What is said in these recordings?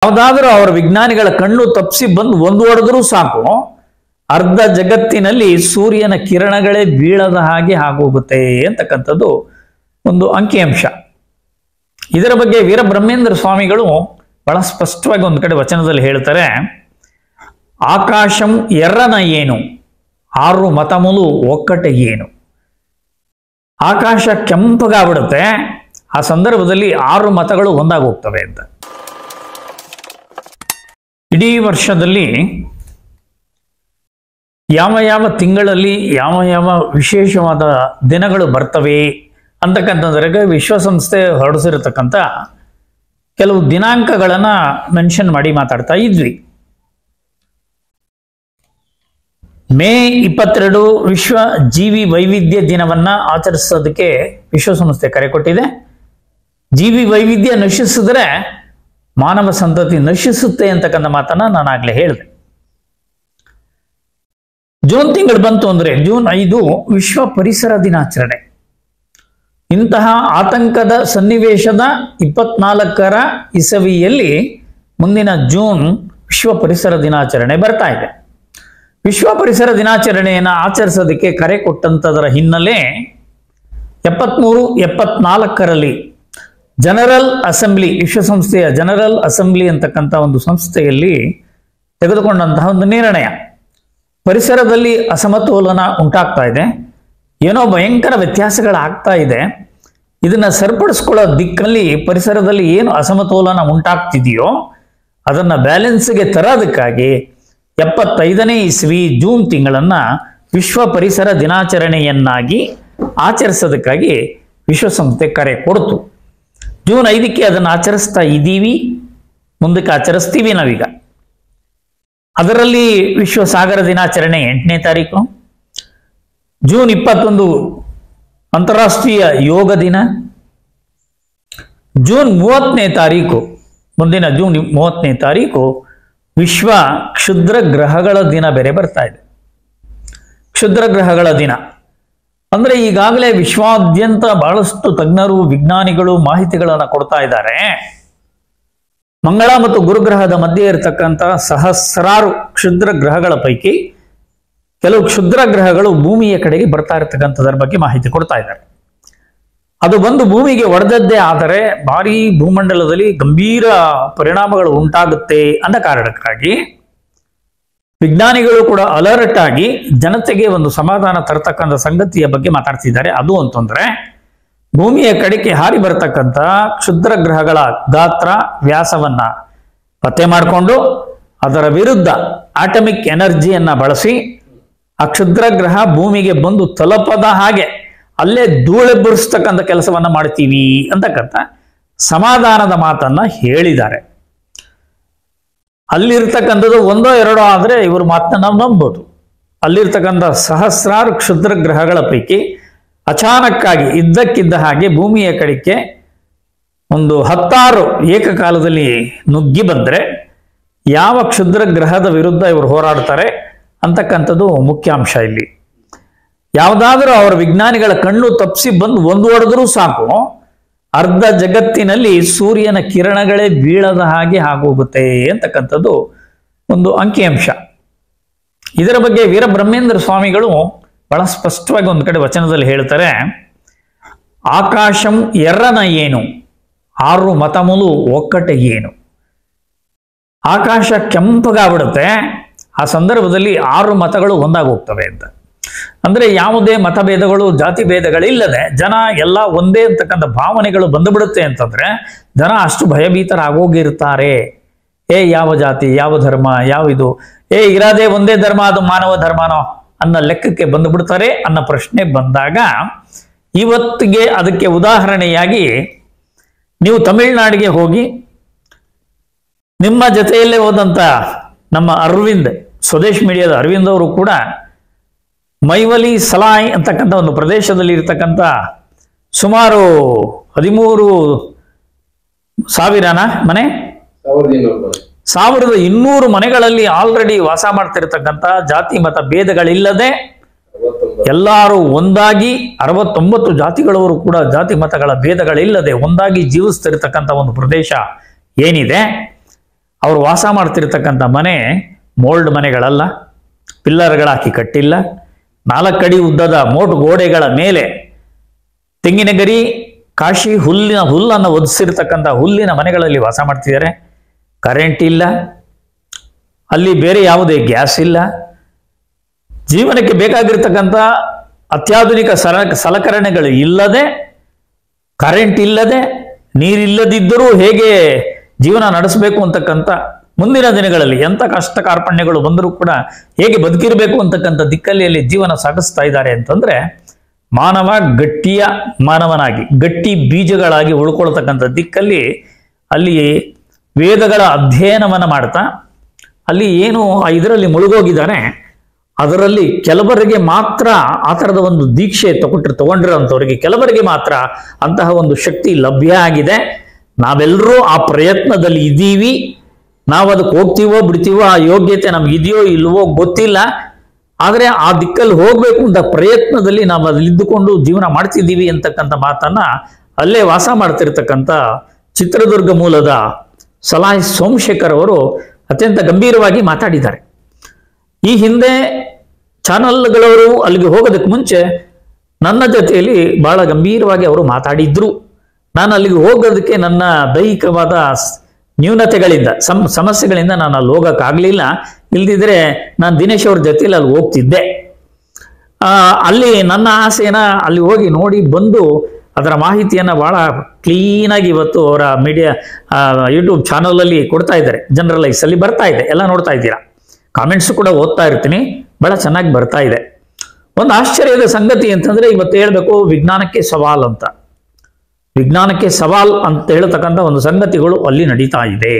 ಯಾವುದಾದ್ರೂ ಅವರ ವಿಜ್ಞಾನಿಗಳ ಕಣ್ಣು ತಪ್ಪಿಸಿ ಬಂದು ಒಂದು ಹೊಡೆದ್ರೂ ಸಾಕು, ಅರ್ಧ ಜಗತ್ತಿನಲ್ಲಿ ಸೂರ್ಯನ ಕಿರಣಗಳೇ ಬೀಳದ ಹಾಗೆ ಆಗೋಗುತ್ತೆ ಅಂತಕ್ಕಂಥದ್ದು ಒಂದು ಅಂಕಿಅಂಶ. ಇದರ ಬಗ್ಗೆ ವೀರಬ್ರಹ್ಮೇಂದ್ರ ಸ್ವಾಮಿಗಳು ಬಹಳ ಸ್ಪಷ್ಟವಾಗಿ ಒಂದು ಕಡೆ ವಚನದಲ್ಲಿ ಹೇಳ್ತಾರೆ, ಆಕಾಶಂ ಎರ್ರನ ಏನು ಆರು ಮತಮುಲು ಒಕ್ಕಟೆ ಏನು. ಆಕಾಶ ಕೆಂಪಗಾಗ್ಬಿಡುತ್ತೆ, ಆ ಸಂದರ್ಭದಲ್ಲಿ 6 ಮತಗಳು ಒಂದಾಗಿ ಹೋಗ್ತವೆ ಅಂತ. ಇಡೀ ವರ್ಷದಲ್ಲಿ ಯಾವ ಯಾವ ತಿಂಗಳಲ್ಲಿ ಯಾವ ಯಾವ ವಿಶೇಷವಾದ ದಿನಗಳು ಬರ್ತವೆ ಅಂತಕ್ಕಂಥದ್ರಾಗ ವಿಶ್ವಸಂಸ್ಥೆ ಹೊರಡಿಸಿರತಕ್ಕಂಥ ಕೆಲವು ದಿನಾಂಕಗಳನ್ನ ಮೆನ್ಷನ್ ಮಾಡಿ ಮಾತಾಡ್ತಾ ಇದ್ವಿ. ಮೇ 22 ವಿಶ್ವ ಜೀವಿ ವೈವಿಧ್ಯ ದಿನವನ್ನ ಆಚರಿಸೋದಕ್ಕೆ ವಿಶ್ವಸಂಸ್ಥೆ ಕರೆ ಕೊಟ್ಟಿದೆ. ಜೀವಿ ವೈವಿಧ್ಯ ನಶಿಸಿದ್ರೆ ಮಾನವ ಸಂತತಿ ನಶಿಸುತ್ತೆ ಅಂತಕ್ಕಂಥ ಮಾತನ್ನ ನಾನು ಆಗ್ಲೇ ಹೇಳಿದೆ. ಜೂನ್ ತಿಂಗಳು ಬಂತು ಅಂದ್ರೆ ಜೂನ್ 5 ವಿಶ್ವ ಪರಿಸರ ದಿನಾಚರಣೆ. ಇಂತಹ ಆತಂಕದ ಸನ್ನಿವೇಶದ 24ರ ಇಸವಿಯಲ್ಲಿ ಮುಂದಿನ ಜೂನ್ ವಿಶ್ವ ಪರಿಸರ ದಿನಾಚರಣೆ ಬರ್ತಾ ಇದೆ. ವಿಶ್ವ ಪರಿಸರ ದಿನಾಚರಣೆಯನ್ನು ಆಚರಿಸೋದಕ್ಕೆ ಕರೆ ಕೊಟ್ಟಂತದರ ಹಿನ್ನೆಲೆ 73-74ರಲ್ಲಿ ಜನರಲ್ ಅಸೆಂಬ್ಲಿ, ವಿಶ್ವಸಂಸ್ಥೆಯ ಜನರಲ್ ಅಸೆಂಬ್ಲಿ ಅಂತಕ್ಕಂಥ ಒಂದು ಸಂಸ್ಥೆಯಲ್ಲಿ ತೆಗೆದುಕೊಂಡಂತಹ ಒಂದು ನಿರ್ಣಯ, ಪರಿಸರದಲ್ಲಿ ಅಸಮತೋಲನ ಉಂಟಾಗ್ತಾ ಇದೆ, ಏನೋ ಭಯಂಕರ ವ್ಯತ್ಯಾಸಗಳಾಗ್ತಾ ಇದೆ, ಇದನ್ನ ಸರಿಪಡಿಸ್ಕೊಳ್ಳೋ ದಿಕ್ಕಲ್ಲಿ ಪರಿಸರದಲ್ಲಿ ಏನು ಅಸಮತೋಲನ ಉಂಟಾಗ್ತಿದೆಯೋ ಅದನ್ನ ಬ್ಯಾಲೆನ್ಸ್ಗೆ ತರೋದಕ್ಕಾಗಿ 75ನೇ ಇಸ್ವಿ ಜೂನ್ ತಿಂಗಳನ್ನ ವಿಶ್ವ ಪರಿಸರ ದಿನಾಚರಣೆಯನ್ನಾಗಿ ಆಚರಿಸೋದಕ್ಕಾಗಿ ವಿಶ್ವಸಂಸ್ಥೆ ಕರೆ ಕೊಡ್ತು. ಜೂನ್ 5ಕ್ಕೆ ಅದನ್ನು ಆಚರಿಸ್ತಾ ಇದ್ದೀವಿ, ಮುಂದಕ್ಕೆ ಆಚರಿಸ್ತೀವಿ ನಾವೀಗ. ಅದರಲ್ಲಿ ವಿಶ್ವ ಸಾಗರ ದಿನಾಚರಣೆ 8ನೇ ತಾರೀಕು, ಜೂನ್ 21 ಅಂತಾರಾಷ್ಟ್ರೀಯ ಯೋಗ ದಿನ, ಜೂನ್ 30ನೇ ತಾರೀಕು, ಮುಂದಿನ ಜೂನ್ 30ನೇ ತಾರೀಕು ವಿಶ್ವ ಕ್ಷುದ್ರ ಗ್ರಹಗಳ ದಿನ ಬೇರೆ ಬರ್ತಾ ಇದೆ. ಕ್ಷುದ್ರ ಗ್ರಹಗಳ ದಿನ ಅಂದ್ರೆ ಈಗಾಗಲೇ ವಿಶ್ವಾದ್ಯಂತ ಬಹಳಷ್ಟು ತಜ್ಞರು ವಿಜ್ಞಾನಿಗಳು ಮಾಹಿತಿಗಳನ್ನು ಕೊಡ್ತಾ ಇದ್ದಾರೆ. ಮಂಗಳ ಮತ್ತು ಗುರುಗ್ರಹದ ಮಧ್ಯೆ ಇರತಕ್ಕಂಥ ಸಹಸ್ರಾರು ಕ್ಷುದ್ರ ಗ್ರಹಗಳ ಪೈಕಿ ಕೆಲವು ಕ್ಷುದ್ರ ಗ್ರಹಗಳು ಭೂಮಿಯ ಕಡೆಗೆ ಬರ್ತಾ ಇರತಕ್ಕಂಥದ್ರ ಬಗ್ಗೆ ಮಾಹಿತಿ ಕೊಡ್ತಾ ಇದ್ದಾರೆ. ಅದು ಬಂದು ಭೂಮಿಗೆ ಒಡೆದದ್ದೇ ಆದರೆ ಭಾರೀ ಭೂಮಂಡಲದಲ್ಲಿ ಗಂಭೀರ ಪರಿಣಾಮಗಳು ಉಂಟಾಗುತ್ತೆ ಅಂದ ಕಾರಣಕ್ಕಾಗಿ ವಿಜ್ಞಾನಿಗಳು ಕೂಡ ಅಲರ್ಟ್ ಆಗಿ ಜನತೆಗೆ ಒಂದು ಸಮಾಧಾನ ತರತಕ್ಕಂಥ ಸಂಗತಿಯ ಬಗ್ಗೆ ಮಾತಾಡ್ತಿದ್ದಾರೆ. ಅದು ಅಂತಂದ್ರೆ ಭೂಮಿಯ ಕಡೆಗೆ ಹಾರಿ ಬರತಕ್ಕಂಥ ಕ್ಷುದ್ರ ಗ್ರಹಗಳ ಗಾತ್ರ ವ್ಯಾಸವನ್ನ ಪತ್ತೆ ಮಾಡಿಕೊಂಡು ಅದರ ವಿರುದ್ಧ ಆಟಮಿಕ್ ಎನರ್ಜಿಯನ್ನ ಬಳಸಿ ಆ ಕ್ಷುದ್ರ ಗ್ರಹ ಭೂಮಿಗೆ ಬಂದು ತಲುಪದ ಹಾಗೆ ಅಲ್ಲೇ ಧೂಳೆಬ್ಬರಿಸ್ತಕ್ಕಂಥ ಕೆಲಸವನ್ನ ಮಾಡ್ತೀವಿ ಅಂತಕ್ಕಂಥ ಸಮಾಧಾನದ ಮಾತನ್ನ ಹೇಳಿದ್ದಾರೆ. ಅಲ್ಲಿರ್ತಕ್ಕಂಥದ್ದು ಒಂದೋ ಎರಡೋ ಆದ್ರೆ ಇವ್ರ ಮಾತನ್ನ ನಾವು ನಂಬೋದು. ಅಲ್ಲಿರ್ತಕ್ಕಂಥ ಸಹಸ್ರಾರು ಕ್ಷುದ್ರ ಗ್ರಹಗಳ ಪೈಕಿ ಅಚಾನಕ್ಕಾಗಿ ಇದ್ದಕ್ಕಿದ್ದ ಹಾಗೆ ಭೂಮಿಯ ಕಡೆಗೆ ಒಂದು 10 ಏಕಕಾಲದಲ್ಲಿ ನುಗ್ಗಿ ಬಂದ್ರೆ ಯಾವ ಕ್ಷುದ್ರ ಗ್ರಹದ ವಿರುದ್ಧ ಇವರು ಹೋರಾಡ್ತಾರೆ ಅಂತಕ್ಕಂಥದ್ದು ಮುಖ್ಯಾಂಶ. ಇಲ್ಲಿ ಯಾವುದಾದ್ರೂ ಅವರ ವಿಜ್ಞಾನಿಗಳ ಕಣ್ಣು ತಪ್ಪಿಸಿ ಬಂದು ಒಂದು ಹೊಡೆದ್ರೂ ಸಾಕು, ಅರ್ಧ ಜಗತ್ತಿನಲ್ಲಿ ಸೂರ್ಯನ ಕಿರಣಗಳೇ ಬೀಳದ ಹಾಗೆ ಆಗೋಗುತ್ತೆ ಅಂತಕ್ಕಂಥದ್ದು ಒಂದು ಅಂಕಿಅಂಶ. ಇದರ ಬಗ್ಗೆ ವೀರಬ್ರಹ್ಮೇಂದ್ರ ಸ್ವಾಮಿಗಳು ಬಹಳ ಸ್ಪಷ್ಟವಾಗಿ ಒಂದು ಕಡೆ ವಚನದಲ್ಲಿ ಹೇಳ್ತಾರೆ, ಆಕಾಶಂ ಎರ್ರನ ಏನು ಆರು ಮತಮುಲು ಒಕ್ಕಟೆ ಏನು. ಆಕಾಶ ಕೆಂಪಗಾಗ್ಬಿಡುತ್ತೆ, ಆ ಸಂದರ್ಭದಲ್ಲಿ 6 ಮತಗಳು ಒಂದಾಗಿ ಹೋಗ್ತವೆ ಅಂತ. ಅಂದ್ರೆ ಯಾವುದೇ ಮತಭೇದಗಳು ಜಾತಿ ಭೇದಗಳಿಲ್ಲದೆ ಜನ ಎಲ್ಲ ಒಂದೇ ಅಂತಕ್ಕಂಥ ಭಾವನೆಗಳು ಬಂದುಬಿಡುತ್ತೆ ಅಂತಂದ್ರೆ ಜನ ಅಷ್ಟು ಭಯಭೀತರಾಗೋಗಿರ್ತಾರೆ. ಯಾವ ಜಾತಿ, ಯಾವ ಧರ್ಮ, ಯಾವಿದು, ಇರಾದೇ ಒಂದೇ ಧರ್ಮ, ಅದು ಮಾನವ ಧರ್ಮನೋ ಅನ್ನೋ ಲೆಕ್ಕಕ್ಕೆ ಬಂದು ಬಿಡ್ತಾರೆ ಅನ್ನೋ ಪ್ರಶ್ನೆ ಬಂದಾಗ ಇವತ್ತಿಗೆ ಅದಕ್ಕೆ ಉದಾಹರಣೆಯಾಗಿ ನೀವು ತಮಿಳುನಾಡಿಗೆ ಹೋಗಿ ನಿಮ್ಮ ಜೊತೆಯಲ್ಲೇ ಹೋದಂತ ನಮ್ಮ ಅರವಿಂದ್, ಸ್ವದೇಶ್ ಮೀಡಿಯಾದ ಅರವಿಂದ್ ಅವರು ಕೂಡ ಮೈವಲಿ ಸಲಾಯ್ ಅಂತಕ್ಕಂಥ ಒಂದು ಪ್ರದೇಶದಲ್ಲಿ ಇರತಕ್ಕಂಥ ಸುಮಾರು 13,000 ಮನೆ, 1,200 ಮನೆಗಳಲ್ಲಿ ಆಲ್ರೆಡಿ ವಾಸ ಮಾಡ್ತಿರ್ತಕ್ಕಂಥ ಜಾತಿ ಮತ ಭೇದಗಳಿಲ್ಲದೆ ಎಲ್ಲರೂ ಒಂದಾಗಿ 69 ಜಾತಿಗಳವರು ಕೂಡ ಜಾತಿ ಮತಗಳ ಭೇದಗಳಿಲ್ಲದೆ ಒಂದಾಗಿ ಜೀವಿಸ್ತಿರ್ತಕ್ಕಂಥ ಒಂದು ಪ್ರದೇಶ ಏನಿದೆ ಅವರು ವಾಸ ಮಾಡ್ತಿರ್ತಕ್ಕಂಥ ಮನೆ ಮೋಲ್ಡ್ ಮನೆಗಳಲ್ಲ, ಪಿಲ್ಲರ್ಗಳಾಕಿ ಕಟ್ಟಿಲ್ಲ, 4 ಅಡಿ ಉದ್ದದ ಮೋಟು ಗೋಡೆಗಳ ಮೇಲೆ ತೆಂಗಿನ ಗರಿ, ಕಾಶಿ ಹುಲ್ಲನ್ನು ಒದಿಸಿರ್ತಕ್ಕಂಥ ಹುಲ್ಲಿನ ಮನೆಗಳಲ್ಲಿ ವಾಸ ಮಾಡ್ತಿದ್ದಾರೆ. ಕರೆಂಟ್ ಇಲ್ಲ, ಅಲ್ಲಿ ಬೇರೆ ಯಾವುದೇ ಗ್ಯಾಸ್ ಇಲ್ಲ, ಜೀವನಕ್ಕೆ ಬೇಕಾಗಿರ್ತಕ್ಕಂಥ ಅತ್ಯಾಧುನಿಕ ಸಲಕರಣೆಗಳು ಇಲ್ಲದೆ, ಕರೆಂಟ್ ಇಲ್ಲದೆ, ನೀರಿಲ್ಲದಿದ್ದರೂ ಹೇಗೆ ಜೀವನ ನಡೆಸಬೇಕು ಅಂತಕ್ಕಂಥ, ಮುಂದಿನ ದಿನಗಳಲ್ಲಿ ಎಂಥ ಕಷ್ಟ ಕಾರ್ಪಣ್ಯಗಳು ಬಂದರೂ ಕೂಡ ಹೇಗೆ ಬದುಕಿರಬೇಕು ಅಂತಕ್ಕಂಥ ದಿಕ್ಕಲ್ಲಿ ಜೀವನ ಸಾಗಿಸ್ತಾ ಇದ್ದಾರೆ ಅಂತಂದ್ರೆ, ಮಾನವ ಗಟ್ಟಿಯ ಮಾನವನಾಗಿ ಗಟ್ಟಿ ಬೀಜಗಳಾಗಿ ಉಳ್ಕೊಳ್ತಕ್ಕಂಥ ದಿಕ್ಕಲ್ಲಿ ಅಲ್ಲಿ ವೇದಗಳ ಅಧ್ಯಯನವನ್ನು ಮಾಡ್ತಾ ಅಲ್ಲಿ ಏನು ಇದರಲ್ಲಿ ಮುಳುಗೋಗಿದ್ದಾನೆ, ಅದರಲ್ಲಿ ಕೆಲವರಿಗೆ ಮಾತ್ರ ಆ ಥರದ ಒಂದು ದೀಕ್ಷೆ ತಗೊಂಡಿರೋಂಥವ್ರಿಗೆ ಕೆಲವರಿಗೆ ಮಾತ್ರ ಅಂತಹ ಒಂದು ಶಕ್ತಿ ಲಭ್ಯ ಆಗಿದೆ. ನಾವೆಲ್ಲರೂ ಆ ಪ್ರಯತ್ನದಲ್ಲಿ ಇದ್ದೀವಿ. ನಾವು ಅದಕ್ಕೆ ಹೋಗ್ತೀವೋ ಬಿಡ್ತೀವೋ, ಆ ಯೋಗ್ಯತೆ ನಮ್ಗಿದೆಯೋ ಇಲ್ವೋ ಗೊತ್ತಿಲ್ಲ. ಆದರೆ ಆ ದಿಕ್ಕಲ್ಲಿ ಹೋಗ್ಬೇಕು ಅಂತ ಪ್ರಯತ್ನದಲ್ಲಿ ನಾವು ಅಲ್ಲಿದ್ದುಕೊಂಡು ಜೀವನ ಮಾಡ್ತಿದ್ದೀವಿ ಅಂತಕ್ಕಂಥ ಮಾತನ್ನ ಅಲ್ಲೇ ವಾಸ ಮಾಡ್ತಿರ್ತಕ್ಕಂಥ ಚಿತ್ರದುರ್ಗ ಮೂಲದ ಸಲಾಯ್ ಸೋಮಶೇಖರ್ ಅವರು ಅತ್ಯಂತ ಗಂಭೀರವಾಗಿ ಮಾತಾಡಿದ್ದಾರೆ. ಈ ಹಿಂದೆ ಚಾನಲ್ಗಳವರು ಅಲ್ಲಿಗೆ ಹೋಗೋದಕ್ಕೆ ಮುಂಚೆ ನನ್ನ ಜೊತೆಯಲ್ಲಿ ಬಹಳ ಗಂಭೀರವಾಗಿ ಅವರು ಮಾತಾಡಿದ್ರು. ನಾನು ಅಲ್ಲಿಗೆ ಹೋಗೋದಕ್ಕೆ ನನ್ನ ದೈಹಿಕವಾದ ನ್ಯೂನತೆಗಳಿಂದ ಸಮಸ್ಯೆಗಳಿಂದ ನಾನು ಅಲ್ಲಿ ಹೋಗೋಕ್ಕಾಗಲಿಲ್ಲ. ಇಲ್ದಿದ್ರೆ ನಾನು ದಿನೇಶ್ ಅವ್ರ ಜೊತೆಯಲ್ಲಿ ಅಲ್ಲಿ ಹೋಗ್ತಿದ್ದೆ. ಅಲ್ಲಿ ನನ್ನ ಆಸೆನ ಅಲ್ಲಿ ಹೋಗಿ ನೋಡಿ ಬಂದು ಅದರ ಮಾಹಿತಿಯನ್ನು ಬಹಳ ಕ್ಲೀನಾಗಿ ಇವತ್ತು ಅವರ ಮೀಡಿಯಾ ಯೂಟ್ಯೂಬ್ ಚಾನಲಲ್ಲಿ ಕೊಡ್ತಾ ಇದ್ದಾರೆ. ಜನರಲೈಸ್ ಅಲ್ಲಿ ಬರ್ತಾ ಇದೆ, ಎಲ್ಲ ನೋಡ್ತಾ ಇದ್ದೀರಾ. ಕಾಮೆಂಟ್ಸ್ ಕೂಡ ಓದ್ತಾ ಇರ್ತೀನಿ, ಬಹಳ ಚೆನ್ನಾಗಿ ಬರ್ತಾ ಇದೆ. ಒಂದು ಆಶ್ಚರ್ಯದ ಸಂಗತಿ ಅಂತಂದ್ರೆ ಇವತ್ತು ಹೇಳ್ಬೇಕು, ವಿಜ್ಞಾನಕ್ಕೆ ಸವಾಲ್ ಅಂತ, ವಿಜ್ಞಾನಕ್ಕೆ ಸವಾಲ್ ಅಂತ ಹೇಳ್ತಕ್ಕಂಥ ಒಂದು ಸಂಗತಿಗಳು ಅಲ್ಲಿ ನಡೀತಾ ಇದೆ.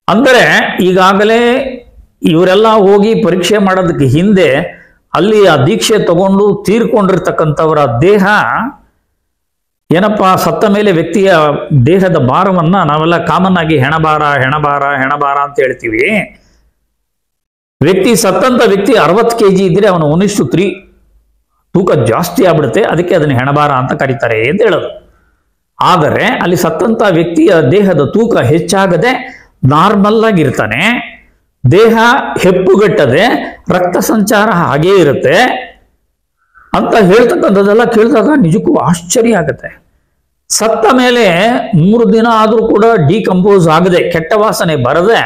ಅಂದರೆ ಈಗಾಗಲೇ ಇವರೆಲ್ಲ ಹೋಗಿ ಪರೀಕ್ಷೆ ಮಾಡೋದಕ್ಕೆ ಹಿಂದೆ ಅಲ್ಲಿ ಆ ದೀಕ್ಷೆ ತಗೊಂಡು ತೀರ್ಕೊಂಡಿರ್ತಕ್ಕಂಥವರ ದೇಹ ಏನಪ್ಪ, ಸತ್ತ ಮೇಲೆ ವ್ಯಕ್ತಿಯ ದೇಹದ ಭಾರವನ್ನ ನಾವೆಲ್ಲ ಕಾಮನ್ ಆಗಿ ಹೆಣಭಾರ ಹೆಣಭಾರ ಹೆಣಭಾರ ಅಂತ ಹೇಳ್ತೀವಿ. ವ್ಯಕ್ತಿ ಸತ್ತಂತ ವ್ಯಕ್ತಿ 60 kg ಇದ್ರೆ ಅವನು 1:3 ತೂಕ ಜಾಸ್ತಿ ಆಗ್ಬಿಡುತ್ತೆ, ಅದಕ್ಕೆ ಅದನ್ನ ಹೆಣಭಾರ ಅಂತ ಕರೀತಾರೆ ಅಂತ ಹೇಳೋದು. ಆದರೆ ಅಲ್ಲಿ ಸತ್ತಂತ ವ್ಯಕ್ತಿಯ ದೇಹದ ತೂಕ ಹೆಚ್ಚಾಗದೆ ನಾರ್ಮಲ್ ಆಗಿರ್ತಾನೆ, ದೇಹ ಹೆಪ್ಪುಗಟ್ಟದೆ, ರಕ್ತ ಸಂಚಾರ ಹಾಗೇ ಇರುತ್ತೆ ಅಂತ ಹೇಳ್ತಕ್ಕಂಥದ್ದೆಲ್ಲ ಕೇಳಿದಾಗ ನಿಜಕ್ಕೂ ಆಶ್ಚರ್ಯ ಆಗುತ್ತೆ. ಸತ್ತ ಮೇಲೆ 3 ದಿನ ಆದರೂ ಕೂಡ ಡಿಕಂಪೋಸ್ ಆಗದೆ, ಕೆಟ್ಟ ವಾಸನೆ ಬರದೆ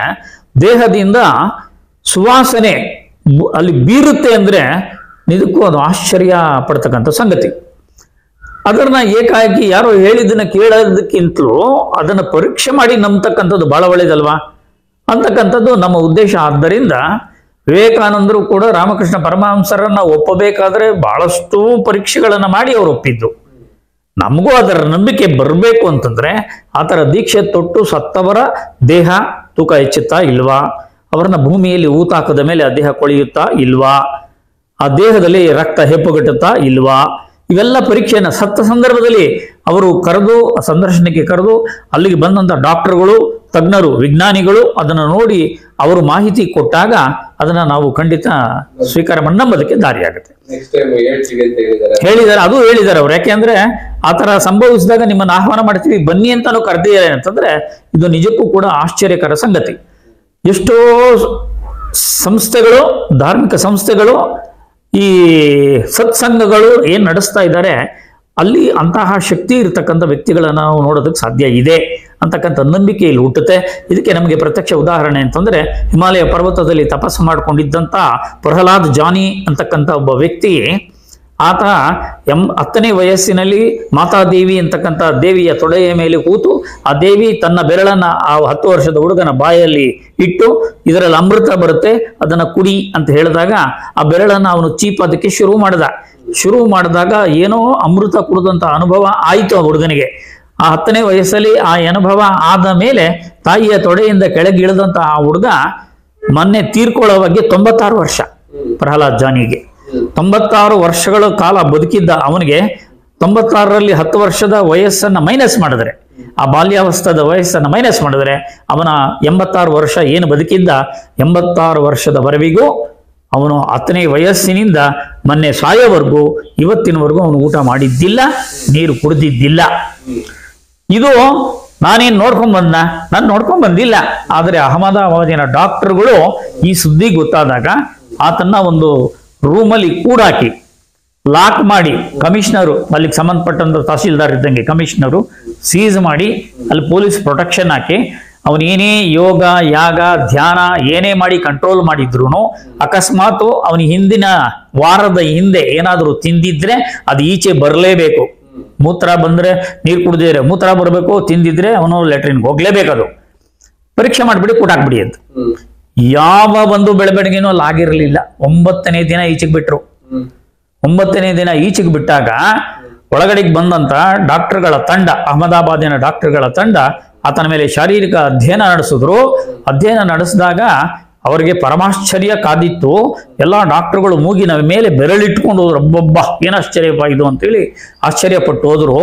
ದೇಹದಿಂದ ಸುವಾಸನೆ ಅಲ್ಲಿ ಬೀರುತ್ತೆ ಅಂದ್ರೆ ನಿಜಕ್ಕೂ ಅದು ಆಶ್ಚರ್ಯ ಪಡ್ತಕ್ಕಂಥ ಸಂಗತಿ. ಅದನ್ನ ಏಕಾಏಕಿ ಯಾರೋ ಹೇಳಿದ್ದನ್ನ ಕೇಳೋದಕ್ಕಿಂತಲೂ ಅದನ್ನ ಪರೀಕ್ಷೆ ಮಾಡಿ ನಂಬತಕ್ಕಂಥದ್ದು ಬಹಳ ಒಳ್ಳೇದಲ್ವಾ ಅಂತಕ್ಕಂಥದ್ದು ನಮ್ಮ ಉದ್ದೇಶ. ಆದ್ದರಿಂದ ವಿವೇಕಾನಂದರು ಕೂಡ ರಾಮಕೃಷ್ಣ ಪರಮಹಂಸರನ್ನ ಒಪ್ಪಬೇಕಾದ್ರೆ ಬಹಳಷ್ಟು ಪರೀಕ್ಷೆಗಳನ್ನ ಮಾಡಿ ಅವರು ಒಪ್ಪಿದ್ದು. ನಮಗೂ ಅದರ ನಂಬಿಕೆ ಬರಬೇಕು ಅಂತಂದ್ರೆ ಆ ಥರ ದೀಕ್ಷೆ ತೊಟ್ಟು ಸತ್ತವರ ದೇಹ ತೂಕ ಹೆಚ್ಚುತ್ತಾ ಇಲ್ವಾ, ಅವರನ್ನ ಭೂಮಿಯಲ್ಲಿ ಊತಾಕದ ಮೇಲೆ ಆ ದೇಹ ಕೊಳೆಯುತ್ತಾ ಇಲ್ವಾ, ಆ ದೇಹದಲ್ಲಿ ರಕ್ತ ಹೆಪ್ಪುಗಟ್ಟುತ್ತಾ ಇಲ್ವಾ, ಇವೆಲ್ಲ ಪರೀಕ್ಷೆಯನ್ನು ಸತ್ತ ಸಂದರ್ಭದಲ್ಲಿ ಅವರು ಕರೆದು ಸಂದರ್ಶನಕ್ಕೆ ಕರೆದು ಅಲ್ಲಿಗೆ ಬಂದಂಥ ಡಾಕ್ಟರ್ಗಳು, ತಜ್ಞರು, ವಿಜ್ಞಾನಿಗಳು ಅದನ್ನು ನೋಡಿ ಅವರು ಮಾಹಿತಿ ಕೊಟ್ಟಾಗ ಅದನ್ನ ನಾವು ಖಂಡಿತ ಸ್ವೀಕಾರ ಮಾಡಿ ನಂಬೋದಕ್ಕೆ ದಾರಿಯಾಗುತ್ತೆ. ಹೇಳಿದ್ದಾರೆ, ಅದು ಹೇಳಿದ್ದಾರೆ ಅವ್ರು. ಯಾಕೆಂದ್ರೆ ಆ ತರ ಸಂಭವಿಸಿದಾಗ ನಿಮ್ಮನ್ನು ಆಹ್ವಾನ ಮಾಡ್ತೀವಿ ಬನ್ನಿ ಅಂತಾನು ಕರೆದಿದ್ದಾರೆ ಅಂತಂದ್ರೆ ಇದು ನಿಜಕ್ಕೂ ಕೂಡ ಆಶ್ಚರ್ಯಕರ ಸಂಗತಿ. ಎಷ್ಟೋ ಸಂಸ್ಥೆಗಳು, ಧಾರ್ಮಿಕ ಸಂಸ್ಥೆಗಳು, ಈ ಸತ್ಸಂಗಗಳು ಏನ್ ನಡೆಸ್ತಾ ಇದ್ದಾರೆ ಅಲ್ಲಿ ಅಂತಹ ಶಕ್ತಿ ಇರತಕ್ಕಂಥ ವ್ಯಕ್ತಿಗಳನ್ನ ನಾವು ನೋಡೋದಕ್ಕೆ ಸಾಧ್ಯ ಇದೆ ಅಂತಕ್ಕಂಥ ನಂಬಿಕೆ ಇಲ್ಲಿ ಹುಟ್ಟುತ್ತೆ. ಇದಕ್ಕೆ ನಮಗೆ ಪ್ರತ್ಯಕ್ಷ ಉದಾಹರಣೆ ಅಂತಂದ್ರೆ ಹಿಮಾಲಯ ಪರ್ವತದಲ್ಲಿ ತಪಸ್ಸು ಮಾಡಿಕೊಂಡಿದ್ದಂಥ ಪ್ರಹ್ಲಾದ್ ಜಾನಿ ಅಂತಕ್ಕಂಥ ಒಬ್ಬ ವ್ಯಕ್ತಿ, ಆತ 10ನೇ ವಯಸ್ಸಿನಲ್ಲಿ ಮಾತಾದೇವಿ ಅಂತಕ್ಕಂಥ ದೇವಿಯ ತೊಡೆಯ ಮೇಲೆ ಕೂತು ಆ ದೇವಿ ತನ್ನ ಬೆರಳನ್ನ ಆ 10 ವರ್ಷದ ಹುಡುಗನ ಬಾಯಲ್ಲಿ ಇಟ್ಟು ಇದರಲ್ಲಿ ಅಮೃತ ಬರುತ್ತೆ ಅದನ್ನ ಕುಡಿ ಅಂತ ಹೇಳಿದಾಗ ಆ ಬೆರಳನ್ನ ಅವನು ಚೀಪೋದಕ್ಕೆ ಶುರು ಮಾಡಿದಾಗ ಏನೋ ಅಮೃತ ಕುಡಿದಂತ ಅನುಭವ ಆಯಿತು ಆ ಹುಡುಗನಿಗೆ. ಆ 10ನೇ ವಯಸ್ಸಲ್ಲಿ ಆ ಅನುಭವ ಆದ ಮೇಲೆ ತಾಯಿಯ ತೊಡೆಯಿಂದ ಕೆಳಗೆ ಇಳಿದಂತ ಆ ಹುಡುಗ ಮೊನ್ನೆ ತೀರ್ಕೊಳ್ಳೋ ಬಗ್ಗೆ 96 ವರ್ಷ. ಪ್ರಹ್ಲಾದ್ ಜಾನಿಗೆ 96 ವರ್ಷಗಳ ಕಾಲ ಬದುಕಿದ್ದ ಅವನಿಗೆ 96ರಲ್ಲಿ 10 ವರ್ಷದ ವಯಸ್ಸನ್ನ ಮೈನಸ್ ಮಾಡಿದ್ರೆ, ಆ ಬಾಲ್ಯಾವಸ್ಥದ ವಯಸ್ಸನ್ನ ಮೈನಸ್ ಮಾಡಿದ್ರೆ ಅವನ 86 ವರ್ಷ ಏನು ಬದುಕಿದ್ದ 86 ವರ್ಷದವರೆವಿಗೂ ಅವನು 10ನೇ ವಯಸ್ಸಿನಿಂದ ಮೊನ್ನೆ ಸಾಯೋವರೆಗೂ ಇವತ್ತಿನವರೆಗೂ ಅವನು ಊಟ ಮಾಡಿದ್ದಿಲ್ಲ, ನೀರು ಕುಡಿದಿದ್ದಿಲ್ಲ. ಇದು ನಾನೇನ್ ನೋಡ್ಕೊಂಡ್ ನಾನು ನೋಡ್ಕೊಂಡ್ ಬಂದಿಲ್ಲ. ಆದ್ರೆ ಅಹಮದಾಬಾದಿನ ಡಾಕ್ಟರ್ಗಳು ಈ ಸುದ್ದಿ ಗೊತ್ತಾದಾಗ ಆತನ್ನ ಒಂದು ರೂಮಲ್ಲಿ ಕೂಡಾಕಿ ಲಾಕ್ ಮಾಡಿ, ಕಮಿಷನರು ಅಲ್ಲಿಗೆ ಸಂಬಂಧಪಟ್ಟಂತ ತಹಸೀಲ್ದಾರ್ ಇದ್ದಂಗೆ ಕಮಿಷನರು ಸೀಸ್ ಮಾಡಿ, ಅಲ್ಲಿ ಪೊಲೀಸ್ ಪ್ರೊಟೆಕ್ಷನ್ ಹಾಕಿ, ಅವನೇನೇ ಯೋಗ ಯಾಗ ಧ್ಯಾನ ಏನೇ ಮಾಡಿ ಕಂಟ್ರೋಲ್ ಮಾಡಿದ್ರು ಅಕಸ್ಮಾತ್ ಅವನ ಹಿಂದಿನ ವಾರದ ಹಿಂದೆ ಏನಾದರೂ ತಿಂದಿದ್ರೆ ಅದು ಈಚೆ ಬರಲೇಬೇಕು. ಮೂತ್ರ ಬಂದ್ರೆ ನೀರು ಕುಡ್ದಿದ್ರೆ ಮೂತ್ರ ಬರಬೇಕು, ತಿಂದಿದ್ರೆ ಅವನು ಲೆಟ್ರಿನ್ಗೆ ಹೋಗ್ಲೇಬೇಕದು. ಪರೀಕ್ಷೆ ಮಾಡ್ಬಿಡಿ ಕೂಟಾಕ್ಬಿಡಿ ಅಂತ. ಯಾವ ಒಂದು ಬೆಳವಣಿಗೆನೂ ಅಲ್ಲಿ ಆಗಿರಲಿಲ್ಲ. 9ನೇ ದಿನ ಈಚೆಗೆ ಬಿಟ್ರು. 9ನೇ ದಿನ ಈಚೆಗೆ ಬಿಟ್ಟಾಗ ಒಳಗಡೆಗೆ ಬಂದಂತ ಡಾಕ್ಟರ್ಗಳ ತಂಡ, ಅಹಮದಾಬಾದಿನ ಡಾಕ್ಟರ್ಗಳ ತಂಡ ಆತನ ಮೇಲೆ ಶಾರೀರಿಕ ಅಧ್ಯಯನ ನಡೆಸಿದ್ರು. ಅಧ್ಯಯನ ನಡೆಸಿದಾಗ ಅವರಿಗೆ ಪರಮಾಶ್ಚರ್ಯ ಕಾದಿತ್ತು. ಎಲ್ಲಾ ಡಾಕ್ಟರ್ಗಳು ಮೂಗಿನ ಮೇಲೆ ಬೆರಳಿಟ್ಕೊಂಡು ಹೋದ್ರು. ಒಬ್ಬೊಬ್ಬ ಏನು ಆಶ್ಚರ್ಯಪ್ಪ ಇದು ಅಂತೇಳಿ ಆಶ್ಚರ್ಯಪಟ್ಟು ಹೋದ್ರು.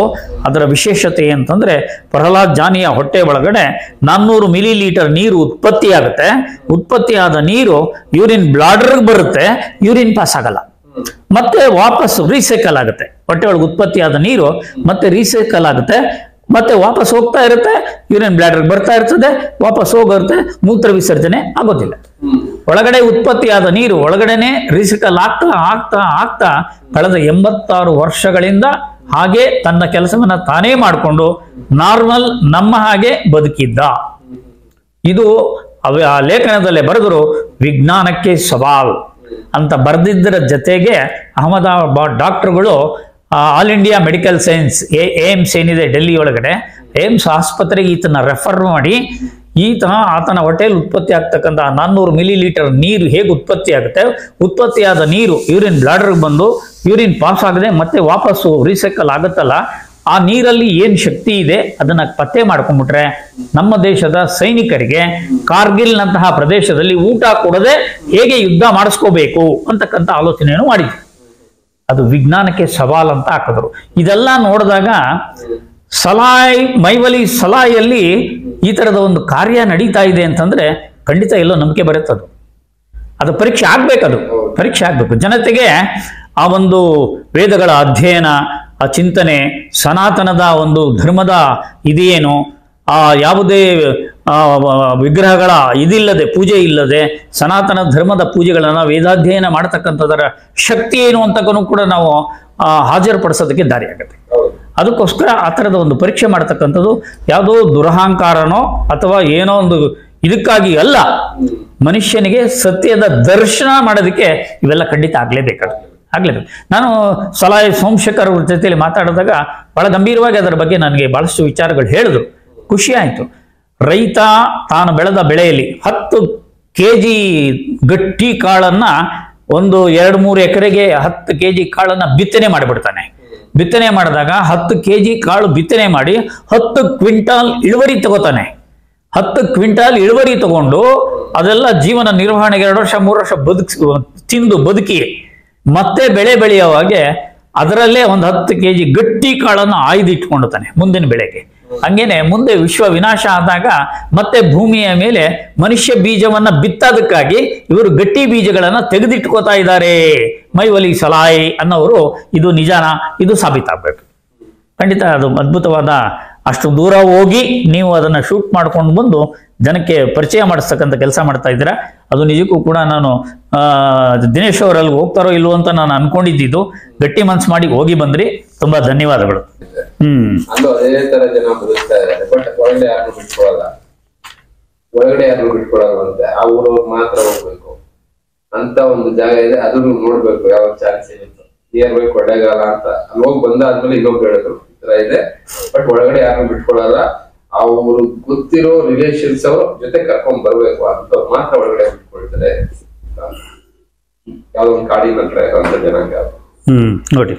ಅದರ ವಿಶೇಷತೆ ಅಂತಂದ್ರೆ ಪ್ರಹ್ಲಾದ್ ಜಾನಿಯ ಹೊಟ್ಟೆ ಒಳಗಡೆ 400 ಮಿಲಿಲೀಟರ್ ನೀರು ಉತ್ಪತ್ತಿಯಾಗುತ್ತೆ. ಉತ್ಪತ್ತಿಯಾದ ನೀರು ಯೂರಿನ್ ಬ್ಲಾಡರ್ಗೆ ಬರುತ್ತೆ, ಯೂರಿನ್ ಪಾಸ್ ಆಗಲ್ಲ, ಮತ್ತೆ ವಾಪಸ್ ರೀಸೈಕಲ್ ಆಗುತ್ತೆ. ಹೊಟ್ಟೆ ಒಳಗೆ ಉತ್ಪತ್ತಿಯಾದ ನೀರು ಮತ್ತೆ ರೀಸೈಕಲ್ ಆಗುತ್ತೆ, ಮತ್ತೆ ವಾಪಸ್ ಹೋಗ್ತಾ ಇರುತ್ತೆ, ಯೂರಿನ್ ಬ್ಲಾಡರ್ ಬರ್ತಾ ಇರ್ತದೆ, ವಾಪಸ್ ಹೋಗಿರುತ್ತೆ, ಮೂತ್ರ ವಿಸರ್ಜನೆ ಆಗೋದಿಲ್ಲ. ಒಳಗಡೆ ಉತ್ಪತ್ತಿಯಾದ ನೀರು ಒಳಗಡೆನೆ ರೀಸೈಕಲ್ ಆಗ್ತಾ ಆಗ್ತಾ ಆಗ್ತಾ ಕಳೆದ 86 ವರ್ಷಗಳಿಂದ ಹಾಗೆ ತನ್ನ ಕೆಲಸವನ್ನ ತಾನೇ ಮಾಡಿಕೊಂಡು ನಾರ್ಮಲ್ ನಮ್ಮ ಹಾಗೆ ಬದುಕಿದ್ದ. ಇದು ಆ ಲೇಖನದಲ್ಲೇ ಬರೆದರು, ವಿಜ್ಞಾನಕ್ಕೆ ಸವಾಲ್ ಅಂತ ಬರೆದಿದ್ದರ ಜೊತೆಗೆ ಅಹಮದಾಬಾದ್ ಡಾಕ್ಟರ್ಗಳು all India medical science AIIMS ಏನಿದೆ ಡೆಲ್ಲಿ ಒಳಗಡೆ, ಏಮ್ಸ್ ಆಸ್ಪತ್ರೆಗೆ ಈತನ ರೆಫರ್ ಮಾಡಿ ಆತನ ಹೊಟ್ಟೆಯಲ್ಲಿ ಉತ್ಪತ್ತಿ ಆಗ್ತಕ್ಕಂಥ 400 ಮಿಲಿಲೀಟರ್ ನೀರು ಹೇಗೆ ಉತ್ಪತ್ತಿ ಆಗುತ್ತೆ, ಉತ್ಪತ್ತಿಯಾದ ನೀರು ಯೂರಿನ್ ಬ್ಲಾಡರ್ಗೆ ಬಂದು ಯೂರಿನ್ ಪಾಸ್ ಆಗದೆ ಮತ್ತೆ ವಾಪಸ್ಸು ರೀಸೈಕಲ್ ಆಗುತ್ತಲ್ಲ, ಆ ನೀರಲ್ಲಿ ಏನ್ ಶಕ್ತಿ ಇದೆ ಅದನ್ನ ಪತ್ತೆ ಮಾಡ್ಕೊಂಡ್ಬಿಟ್ರೆ ನಮ್ಮ ದೇಶದ ಸೈನಿಕರಿಗೆ ಕಾರ್ಗಿಲ್ ನಂತಹ ಪ್ರದೇಶದಲ್ಲಿ ಊಟ ಕೊಡದೆ ಹೇಗೆ ಯುದ್ಧ ಮಾಡಿಸ್ಕೋಬೇಕು ಅಂತಕ್ಕಂಥ ಆಲೋಚನೆಯನ್ನು ಮಾಡಿದ್ರು. ಅದು ವಿಜ್ಞಾನಕ್ಕೆ ಸವಾಲ್ ಅಂತ ಹಾಕಿದ್ರು. ಇದೆಲ್ಲ ನೋಡಿದಾಗ ಮೈವಲಿ ಸಲಾಯಲ್ಲಿ ಈ ತರದ ಒಂದು ಕಾರ್ಯ ನಡೀತಾ ಇದೆ ಅಂತಂದ್ರೆ ಖಂಡಿತ ಎಲ್ಲೋ ನಂಬಿಕೆ ಬರುತ್ತದು. ಅದು ಪರೀಕ್ಷೆ ಆಗ್ಬೇಕದು, ಪರೀಕ್ಷೆ ಆಗ್ಬೇಕು. ಜನತೆಗೆ ಆ ಒಂದು ವೇದಗಳ ಅಧ್ಯಯನ, ಆ ಚಿಂತನೆ, ಸನಾತನದ ಒಂದು ಧರ್ಮದ ಇದೇನು, ಆ ಯಾವುದೇ ವಿಗ್ರಹಗಳ ಇದಿಲ್ಲದೆ, ಪೂಜೆ ಇಲ್ಲದೆ ಸನಾತನ ಧರ್ಮದ ಪೂಜೆಗಳನ್ನ ವೇದಾಧ್ಯಯನ ಮಾಡತಕ್ಕಂಥದರ ಶಕ್ತಿ ಏನು ಅಂತಕ್ಕೂ ಕೂಡ ನಾವು ಹಾಜರುಪಡಿಸೋದಕ್ಕೆ ದಾರಿ ಆಗುತ್ತೆ. ಅದಕ್ಕೋಸ್ಕರ ಆ ಥರದ ಒಂದು ಪರೀಕ್ಷೆ ಮಾಡ್ತಕ್ಕಂಥದ್ದು ಯಾವುದೋ ದುರಹಂಕಾರನೋ ಅಥವಾ ಏನೋ ಒಂದು ಇದಕ್ಕಾಗಿ ಅಲ್ಲ, ಮನುಷ್ಯನಿಗೆ ಸತ್ಯದ ದರ್ಶನ ಮಾಡೋದಕ್ಕೆ ಇವೆಲ್ಲ ಖಂಡಿತ ಆಗ್ಲೇಬೇಕು. ನಾನು ಸಲಾಯ್ ಸೋಮಶೇಖರ್ ಅವ್ರ ಜೊತೆಯಲ್ಲಿ ಮಾತಾಡಿದಾಗ ಬಹಳ ಗಂಭೀರವಾಗಿ ಅದರ ಬಗ್ಗೆ ನನಗೆ ಬಹಳಷ್ಟು ವಿಚಾರಗಳು ಹೇಳಿದ್ರು. ಖುಷಿ ಆಯ್ತು. ರೈತ ತಾನು ಬೆಳೆದ ಬೆಳೆಯಲ್ಲಿ 10 kg ಗಟ್ಟಿ ಕಾಳನ್ನ ಒಂದು 2-3 ಎಕರೆಗೆ 10 kg ಕಾಳನ್ನ ಬಿತ್ತನೆ ಮಾಡಿಬಿಡ್ತಾನೆ. ಬಿತ್ತನೆ ಮಾಡಿದಾಗ 10 kg ಕಾಳು ಬಿತ್ತನೆ ಮಾಡಿ 10 ಕ್ವಿಂಟಾಲ್ ಇಳುವರಿ ತಗೋತಾನೆ. 10 ಕ್ವಿಂಟಾಲ್ ಇಳುವರಿ ತಗೊಂಡು ಅದೆಲ್ಲ ಜೀವನ ನಿರ್ವಹಣೆಗೆ 2 ವರ್ಷ 3 ವರ್ಷ ತಿಂದು ಬದುಕಿ ಮತ್ತೆ ಬೆಳೆ ಬೆಳೆಯುವಾಗೆ ಅದರಲ್ಲೇ ಒಂದು 10 kg ಗಟ್ಟಿ ಕಾಳನ್ನು ಆಯ್ದಿಟ್ಕೊಂಡುತ್ತಾನೆ ಮುಂದಿನ ಬೆಳೆಗೆ. ಹಂಗೇನೆ ಮುಂದೆ ವಿಶ್ವ ವಿನಾಶ ಆದಾಗ ಮತ್ತೆ ಭೂಮಿಯ ಮೇಲೆ ಮನುಷ್ಯ ಬೀಜವನ್ನ ಬಿತ್ತೋದಕ್ಕಾಗಿ ಇವರು ಗಟ್ಟಿ ಬೀಜಗಳನ್ನ ತೆಗೆದಿಟ್ಕೋತಾ ಇದ್ದಾರೆ ಮೈವಲಿ ಸಲಾಯ್ ಅನ್ನೋರು. ಇದು ನಿಜಾನ? ಇದು ಸಾಬೀತಾಗಬೇಕು. ಖಂಡಿತ ಅದು ಅದ್ಭುತವಾದ, ಅಷ್ಟು ದೂರ ಹೋಗಿ ನೀವು ಅದನ್ನ ಶೂಟ್ ಮಾಡ್ಕೊಂಡು ಬಂದು ಜನಕ್ಕೆ ಪರಿಚಯ ಮಾಡಿಸ್ತಕ್ಕಂಥ ಕೆಲಸ ಮಾಡ್ತಾ ಇದ್ದೀರಾ. ಅದು ನಿಜಕ್ಕೂ ಕೂಡ ನಾನು ದಿನೇಶ್ ಅವರಲ್ಲಿ ಹೋಗ್ತಾರೋ ಇಲ್ವೋ ಅಂತ ನಾನು ಅನ್ಕೊಂಡಿದ್ದು. ಗಟ್ಟಿ ಮನ್ಸು ಮಾಡಿ ಹೋಗಿ ಬಂದ್ರಿ, ತುಂಬಾ ಧನ್ಯವಾದಗಳು. ಅದೇ ತರ ಜನ ಬದುಕ್ತಾ ಇದ್ದಾರೆ, ಬಟ್ ಒಳಗಡೆ ಯಾರನ್ನು ಬಿಟ್ಕೊಳಲ್ಲ. ಒಳಗಡೆ ಯಾರನ್ನು ಬಿಟ್ಕೊಳಲ್ಲ ಅಂತ ಆ ಊರವ್ರು ಮಾತ್ರ ಹೋಗ್ಬೇಕು ಅಂತ ಒಂದು ಜಾಗ ಇದೆ. ಅದನ್ನು ನೋಡ್ಬೇಕು ಯಾವಾಗ ಚಾನ್ಸ್ ಇರುತ್ತೆ. ನಿಯರ್ ಬೈ ಕೊಳ್ಳೇಗಾಲ ಅಂತ ಅಲ್ಲಿ ಹೋಗಿ ಬಂದಾದ್ಮೇಲೆ ಇನ್ನೊಬ್ರು ಹೇಳಿದ್ರು ಈ ತರ ಇದೆ, ಬಟ್ ಒಳಗಡೆ ಯಾರನ್ನು ಬಿಟ್ಕೊಳಲ್ಲ. ಅವ್ರು ಗೊತ್ತಿರೋ ರಿಲೇಷನ್ಸ್ ಅವ್ರ ಜೊತೆ ಕರ್ಕೊಂಡ್ ಬರ್ಬೇಕು ಅಂತ ಮಾತ್ರ ಒಳಗಡೆ ಬಿಟ್ಕೊಳ್ತಾರೆ. ಯಾವ್ದೊಂದು ಕಾಡಿನ ಹತ್ರ ಇರೋಂಥ ಜನಾಂಗ. ನೋಡಿ.